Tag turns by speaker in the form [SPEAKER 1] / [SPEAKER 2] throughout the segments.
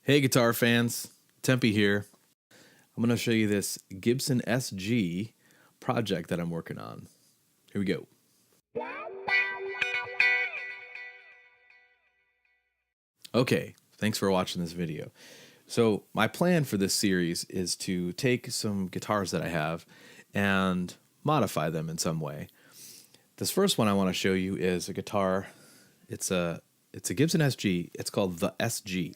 [SPEAKER 1] Hey guitar fans, Tempe here. I'm going to show you this Gibson SG project that I'm working on. Here we go. Okay, thanks for watching this video. So my plan for this series is to take some guitars that I have and modify them in some way. This first one I want to show you is a guitar. It's a Gibson SG. It's called the SG.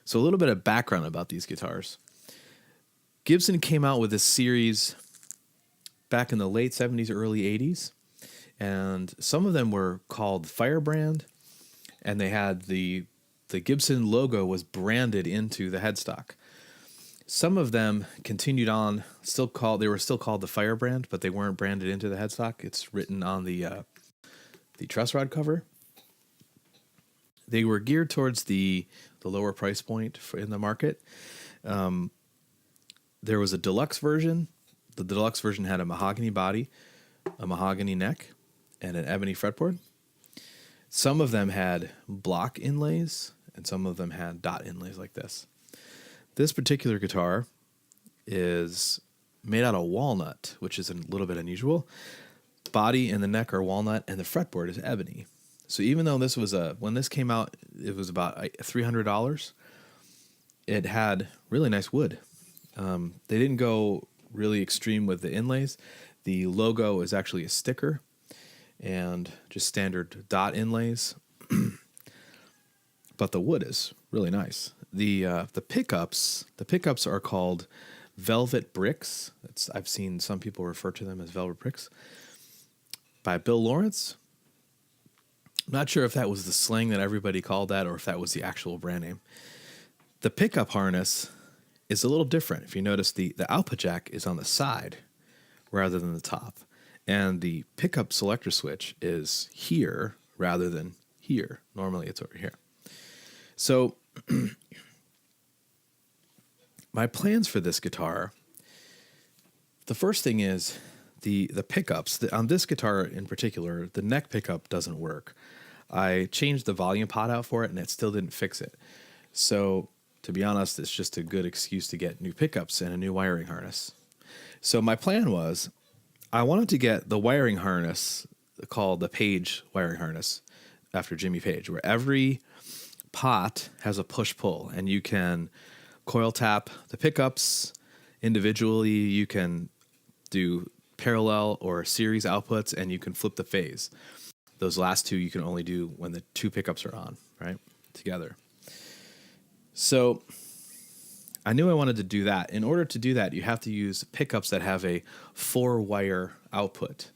[SPEAKER 1] So a little bit of background about these guitars. Gibson came out with this series back in the late 70s, early 80s, and some of them were called Firebrand, and they had the Gibson logo was branded into the headstock. Some of them continued on, they were still called the Firebrand, but they weren't branded into the headstock. It's written on the truss rod cover. They were geared towards the lower price point in the market. There was a deluxe version. The deluxe version had a mahogany body, a mahogany neck, and an ebony fretboard. Some of them had block inlays, and some of them had dot inlays like this. This particular guitar is made out of walnut, which is a little bit unusual. Body and the neck are walnut, and the fretboard is ebony. So even though this was when this came out, it was about $300. It had really nice wood. They didn't go really extreme with the inlays. The logo is actually a sticker and just standard dot inlays. But the wood is really nice. The pickups are called velvet bricks. I've seen some people refer to them as velvet bricks. By Bill Lawrence. I'm not sure if that was the slang that everybody called that or if that was the actual brand name. The pickup harness is a little different. If you notice, the output jack is on the side rather than the top. And the pickup selector switch is here rather than here. Normally it's over here. So my plans for this guitar, the first thing is the pickups. On this guitar in particular, the neck pickup doesn't work. I changed the volume pot out for it and it still didn't fix it. So to be honest, it's just a good excuse to get new pickups and a new wiring harness. So my plan was I wanted to get the wiring harness called the Page wiring harness after Jimmy Page, where every pot has a push-pull, and you can coil tap the pickups individually. You can do parallel or series outputs, and you can flip the phase. Those last two you can only do when the two pickups are on, right, together. So I knew I wanted to do that. In order to do that, you have to use pickups that have a 4-wire output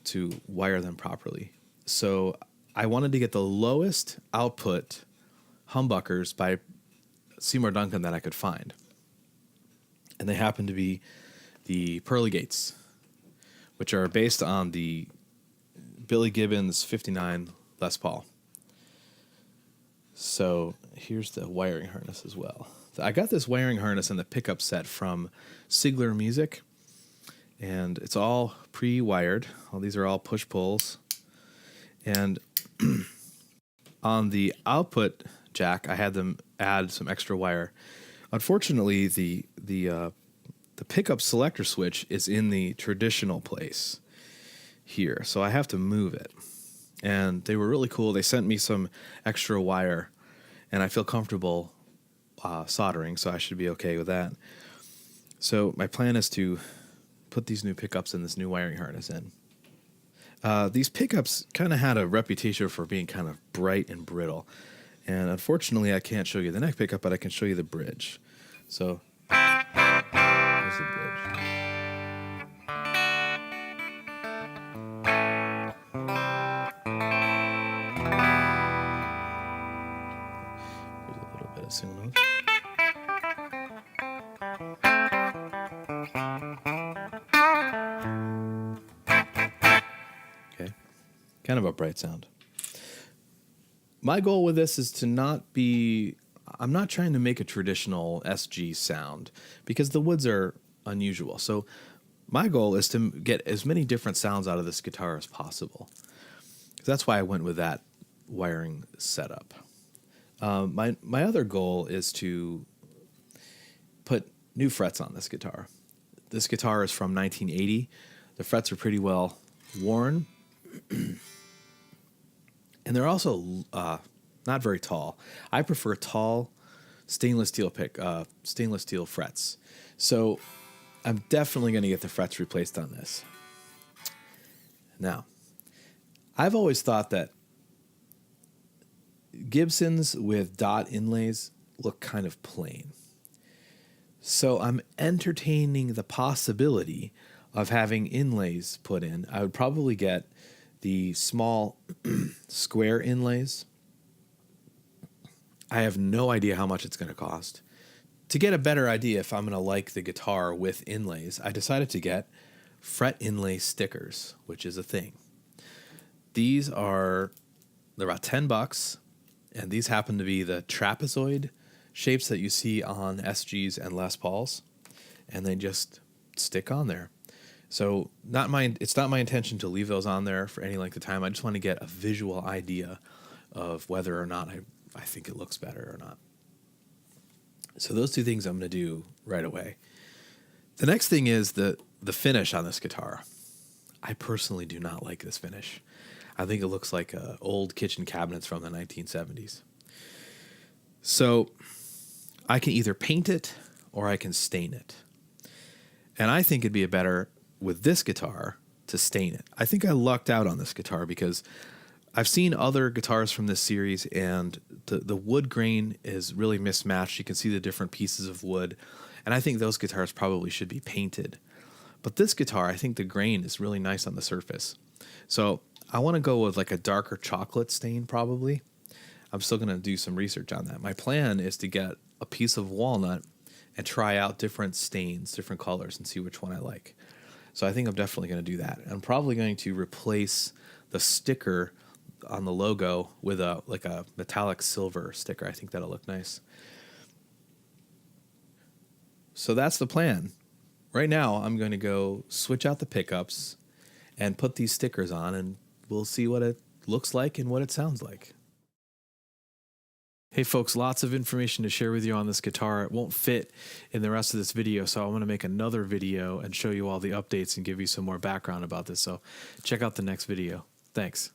[SPEAKER 1] to wire them properly. So I wanted to get the lowest output humbuckers by Seymour Duncan that I could find. And they happen to be the Pearly Gates, which are based on the Billy Gibbons 59 Les Paul. So here's the wiring harness as well. I got this wiring harness and the pickup set from Sigler Music, and it's all pre-wired. All these are all push-pulls. And on the output jack, I had them add some extra wire. Unfortunately, the pickup selector switch is in the traditional place here, so I have to move it. And they were really cool. They sent me some extra wire, and I feel comfortable soldering, so I should be okay with that. So my plan is to put these new pickups in this new wiring harness in. These pickups kind of had a reputation for being kind of bright and brittle. And unfortunately, I can't show you the neck pickup, but I can show you the bridge. So here's the bridge. Here's a little bit of single notes. Okay, kind of a bright sound. My goal with this is to I'm not trying to make a traditional SG sound because the woods are unusual. So my goal is to get as many different sounds out of this guitar as possible. That's why I went with that wiring setup. My other goal is to put new frets on this guitar. This guitar is from 1980. The frets are pretty well worn, and they're also not very tall. I prefer tall stainless steel frets. So I'm definitely going to get the frets replaced on this. Now, I've always thought that Gibsons with dot inlays look kind of plain. So I'm entertaining the possibility of having inlays put in. I would probably get the small square inlays. I have no idea how much it's going to cost. To get a better idea if I'm going to like the guitar with inlays, I decided to get fret inlay stickers, which is a thing. They're about $10, and these happen to be the trapezoid shapes that you see on SGs and Les Pauls, and they just stick on there. So it's not my intention to leave those on there for any length of time. I just want to get a visual idea of whether or not I think it looks better or not. So those two things I'm going to do right away. The next thing is the finish on this guitar. I personally do not like this finish. I think it looks like old kitchen cabinets from the 1970s. So I can either paint it or I can stain it. And I think it'd be better with this guitar to stain it. I think I lucked out on this guitar because I've seen other guitars from this series, and the wood grain is really mismatched. You can see the different pieces of wood, and I think those guitars probably should be painted. But this guitar, I think the grain is really nice on the surface. So I want to go with like a darker chocolate stain probably. I'm still going to do some research on that. My plan is to get a piece of walnut and try out different stains, different colors, and see which one I like. So I think I'm definitely going to do that. I'm probably going to replace the sticker on the logo with a metallic silver sticker. I think that'll look nice. So that's the plan. Right now, I'm going to go switch out the pickups and put these stickers on, and we'll see what it looks like and what it sounds like. Hey folks, lots of information to share with you on this guitar. It won't fit in the rest of this video, so I want to make another video and show you all the updates and give you some more background about this. So check out the next video. Thanks.